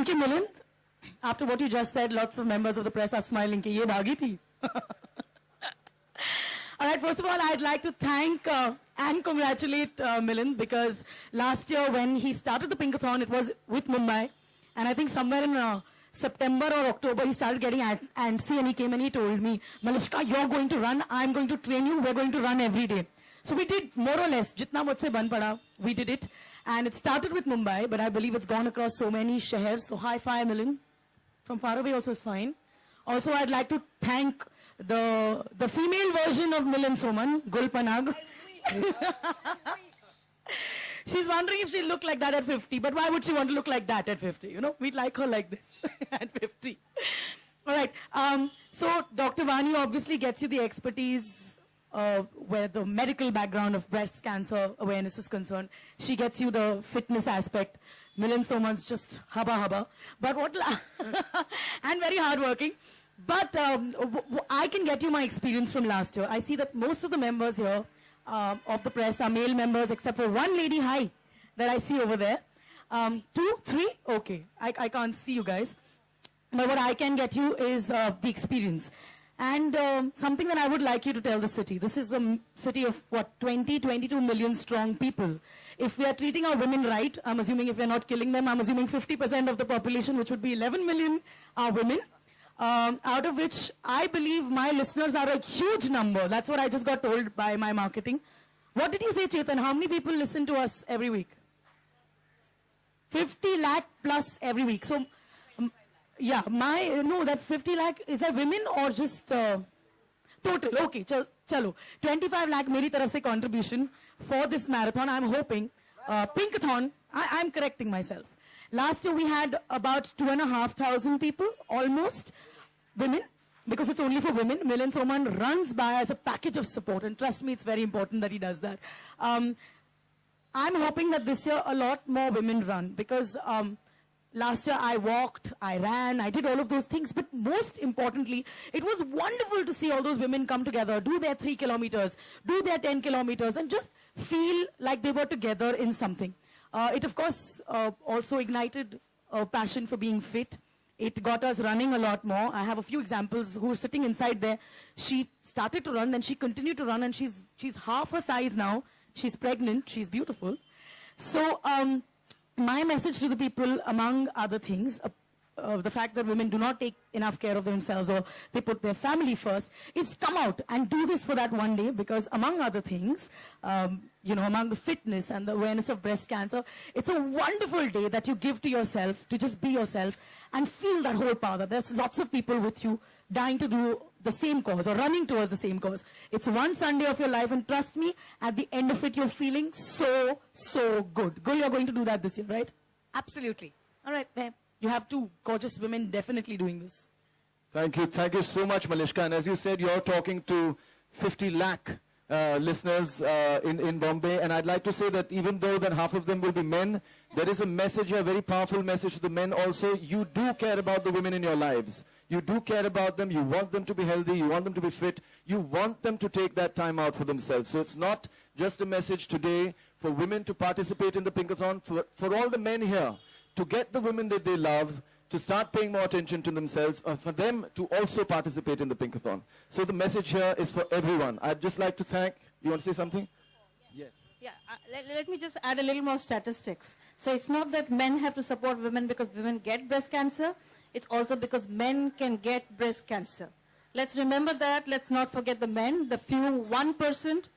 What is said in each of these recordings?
Thank you, Milind. After what you just said, lots of members of the press are smiling. Ki ye bhagi thi. All right, first of all, I'd like to thank and congratulate Milind, because last year when he started the Pinkathon, it was with Mumbai. And I think somewhere in September or October, he started getting antsy, and he came and he told me, Malishka, you're going to run, I'm going to train you, we're going to run every day. So we did more or less, jitna mujhse ban pada, we did it. And it started with Mumbai, but I believe it's gone across so many shahars. So hi-fi, Milind. From far away also is fine. Also, I'd like to thank the female version of Milind Soman, Gul Panag. She's wondering if she'll look like that at 50, but why would she want to look like that at 50? You know, we'd like her like this at 50. All right. So Dr. Vani obviously gets you the expertise where the medical background of breast cancer awareness is concerned. She gets you the fitness aspect. Milind Soman's just hubba. But what, and very hardworking. But I can get you my experience from last year. I see that most of the members here of the press are male members, except for one lady, hi, that I see over there. 2, 3, okay. I can't see you guys. But what I can get you is the experience. And something that I would like you to tell the city. This is a city of, what, 22 million strong people. If we are treating our women right, I'm assuming if we're not killing them, I'm assuming 50% of the population, which would be 11 million, are women. Out of which I believe my listeners are a huge number. That's what I just got told by my marketing. What did you say, Chetan? How many people listen to us every week? 50 lakh plus every week. So, yeah, that 50 lakh, is that women or just total? Okay, chalo. 25 lakh meri taraf se contribution for this marathon. I'm hoping, Pinkathon, I'm correcting myself. Last year we had about 2,500 people, almost women, because it's only for women. Milind Soman runs by as a package of support, and trust me, it's very important that he does that. I'm hoping that this year a lot more women run, because last year I walked, I ran, I did all of those things, but most importantly, it was wonderful to see all those women come together, do their 3 kilometers, do their 10 kilometers, and just feel like they were together in something. It, of course, also ignited a passion for being fit. It got us running a lot more. I have a few examples who are sitting inside there. She started to run, then she continued to run, and she's half her size now. She's pregnant. She's beautiful. So my message to the people, among other things, the fact that women do not take enough care of themselves or they put their family first, is come out and do this for that one day, because among other things, among the fitness and the awareness of breast cancer, it's a wonderful day that you give to yourself, to just be yourself and feel that whole power. There's lots of people with you dying to do the same cause or running towards the same cause. It's one Sunday of your life, and trust me, at the end of it, you're feeling so good. Gul, you're going to do that this year, right? Absolutely. All right, there. You have 2 gorgeous women definitely doing this. Thank you. Thank you so much, Malishka. And as you said, you're talking to 50 lakh listeners in Bombay. And I'd like to say that even though that half of them will be men, there is a message, a very powerful message to the men also. You do care about the women in your lives. You do care about them. You want them to be healthy. You want them to be fit. You want them to take that time out for themselves. So it's not just a message today for women to participate in the Pinkathon, for all the men here, to get the women that they love, to start paying more attention to themselves, for them to also participate in the Pinkathon. So the message here is for everyone. I'd just like to thank, you want to say something? Yes. Yeah, let me just add a little more statistics. So it's not that men have to support women because women get breast cancer. It's also because men can get breast cancer. Let's remember that. Let's not forget the men, the few 1%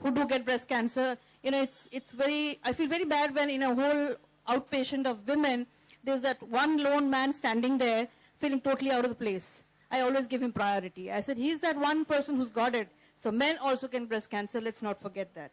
who do get breast cancer. You know, it's very, I feel very bad when in a whole outpatient of women, there's that one lone man standing there feeling totally out of the place. I always give him priority. I said, he's that one person who's got it. So men also can breast cancer. Let's not forget that.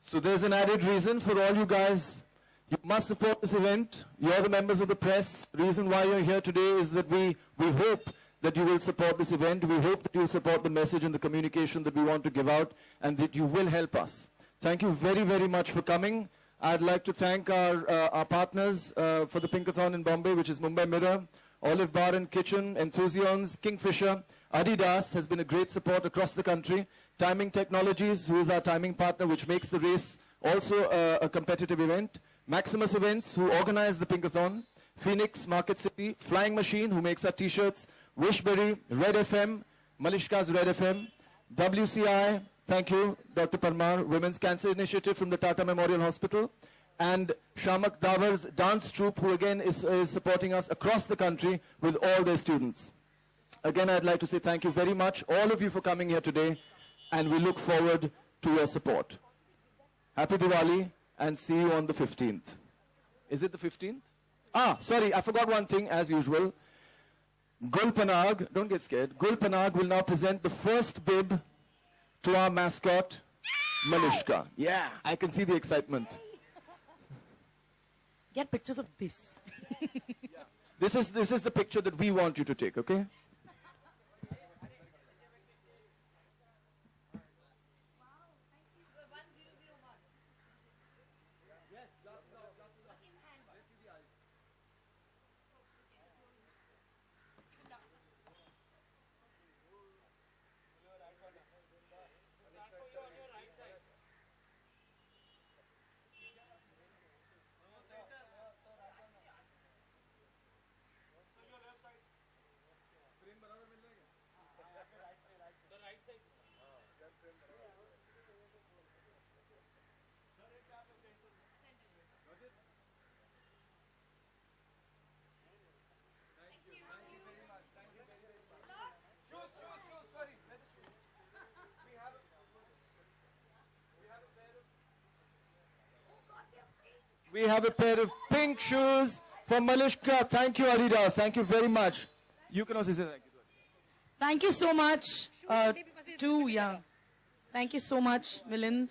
So there's an added reason for all you guys. You must support this event. You're the members of the press. The reason why you're here today is that we hope that you will support this event. We hope that you will support the message and the communication that we want to give out, and that you will help us. Thank you very, very much for coming. I'd like to thank our partners for the Pinkathon in Bombay, which is Mumbai Mirror, Olive Bar and Kitchen, Enthusiasms, Kingfisher. Adidas has been a great support across the country. Timing Technologies, who is our timing partner, which makes the race also a competitive event. Maximus Events, who organize the Pinkathon. Phoenix, Market City, Flying Machine, who makes our t-shirts, Wishberry, Red FM, Malishka's Red FM, WCI, thank you, Dr. Parmar, Women's Cancer Initiative from the Tata Memorial Hospital, and Shamak Dawar's dance troupe, who again is supporting us across the country with all their students. Again, I'd like to say thank you very much, all of you, for coming here today, and we look forward to your support. Happy Diwali, and see you on the 15th. Is it the 15th? Sorry, I forgot one thing, as usual. Gul Panag, don't get scared, Gul Panag will now present the first bib to our mascot, Malishka. Yeah, I can see the excitement. Get pictures of this. This is the picture that we want you to take, okay? We have a pair of pink shoes for Malishka. Thank you, Adidas. Thank you very much. You can also say thank you. Thank you so much Thank you so much, Milind,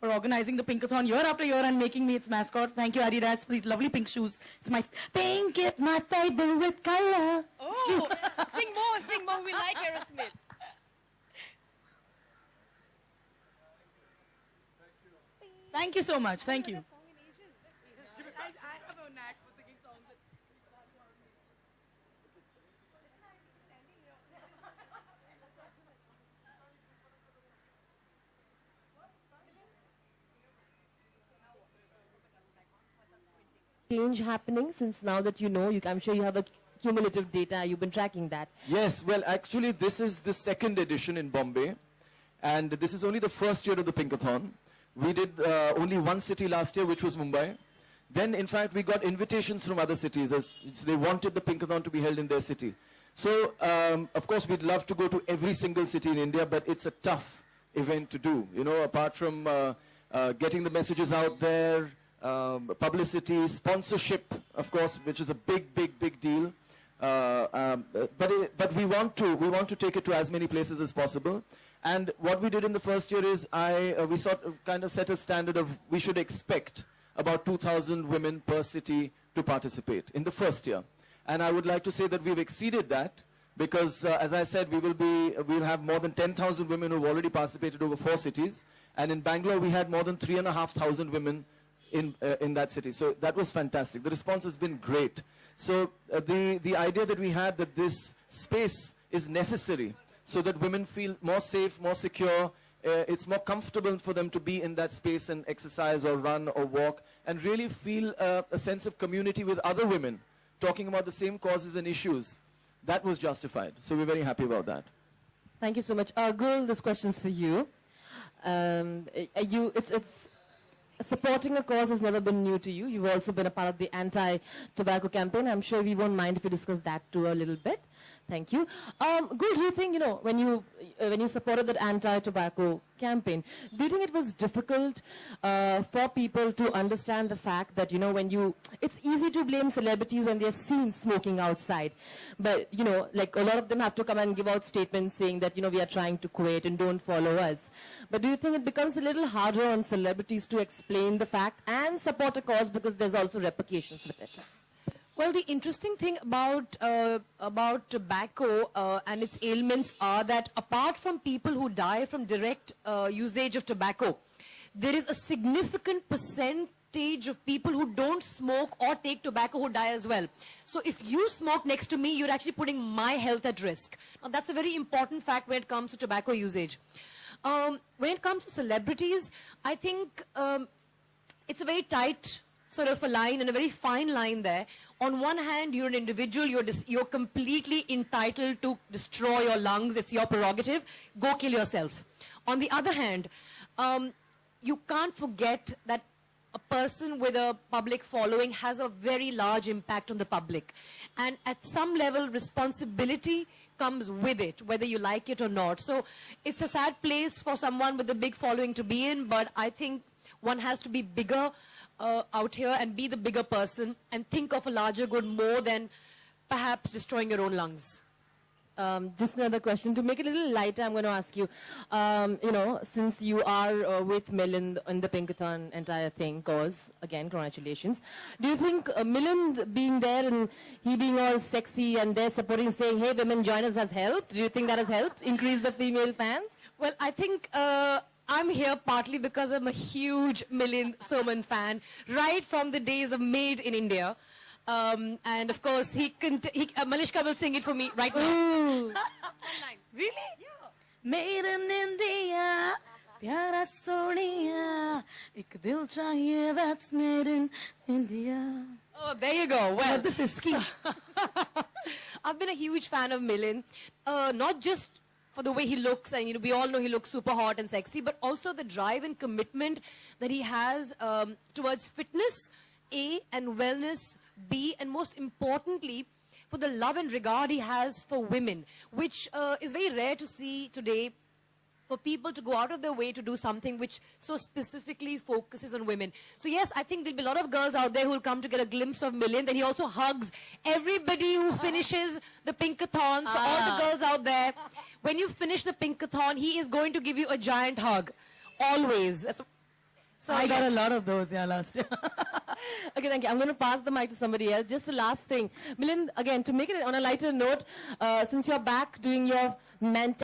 for organizing the Pinkathon year after year and making me its mascot. Thank you, Adidas, for these lovely pink shoes. It's my pink is my favorite color. Oh, sing more. We like Aerosmith. Thank you so much. Thank you. Change happening since now that you know, I'm sure you have a cumulative data, you've been tracking that. Yes, well, actually, this is the second edition in Bombay, and this is only the first year of the Pinkathon. We did only one city last year, which was Mumbai. Then, in fact, we got invitations from other cities as they wanted the Pinkathon to be held in their city. So, of course, we'd love to go to every single city in India, but it's a tough event to do. You know, apart from getting the messages out there, publicity, sponsorship, of course, which is a big deal. But we want to take it to as many places as possible. And what we did in the first year is we sort of kind of set a standard of we should expect about 2,000 women per city to participate in the first year. And I would like to say that we've exceeded that because, as I said, we'll have more than 10,000 women who've already participated over 4 cities. And in Bangalore, we had more than 3,500 women in that city. So that was fantastic. The response has been great. So the idea that we had that this space is necessary so that women feel more safe, more secure, it's more comfortable for them to be in that space and exercise or run or walk and really feel a sense of community with other women talking about the same causes and issues. That was justified. So we're very happy about that. Thank you so much. Gul, this question's for you. Supporting a cause has never been new to you. You've also been a part of the anti-tobacco campaign. I'm sure we won't mind if we discuss that too a little bit. Thank you. Gul, do you think, when you supported that anti-tobacco campaign, do you think it was difficult for people to understand the fact that, it's easy to blame celebrities when they're seen smoking outside. But, like a lot of them have to come and give out statements saying that, we are trying to quit and don't follow us. But do you think it becomes a little harder on celebrities to explain the fact and support a cause because there's also repercussions with it? Well, the interesting thing about tobacco and its ailments are that apart from people who die from direct usage of tobacco, there is a significant percentage of people who don't smoke or take tobacco who die as well. So if you smoke next to me, you're actually putting my health at risk. Now, that's a very important fact when it comes to tobacco usage. When it comes to celebrities, I think it's a very tight sort of a line and a very fine line there. On one hand, you're an individual, you're completely entitled to destroy your lungs, it's your prerogative, go kill yourself. On the other hand, you can't forget that a person with a public following has a very large impact on the public. And at some level, responsibility comes with it, whether you like it or not. So it's a sad place for someone with a big following to be in, but I think one has to be bigger out here and be the bigger person and think of a larger good more than perhaps destroying your own lungs. Just another question. To make it a little lighter, I'm going to ask you, you know, since you are with Milind in the Pinkathon entire thing, cause, again, congratulations. Do you think Milind being there and he being all sexy and there supporting, saying, hey, women, join us, has helped? Do you think that has helped increase the female fans? Well, I think I'm here partly because I'm a huge Milind Soman fan, right from the days of Made in India. And of course, Malishka will sing it for me right now. Really? Yeah. Made in India, pyara soniya, ek dil chahiye that's made in India. Oh, there you go. Well, This is ski. I've been a huge fan of Milind, not just for the way he looks, and we all know he looks super hot and sexy, but also the drive and commitment that he has towards fitness, A, and wellness, B, and most importantly, for the love and regard he has for women, which is very rare to see today, for people to go out of their way to do something which so specifically focuses on women. So yes, I think there'll be a lot of girls out there who will come to get a glimpse of Milind, and he also hugs everybody who finishes the Pinkathon. So all the girls out there, when you finish the Pinkathon, he is going to give you a giant hug. Always. So I got a yes. lot of those, yeah, last year. Okay, thank you. I'm going to pass the mic to somebody else. Just a last thing. Milind, again, to make it on a lighter note, since you're back doing your mentor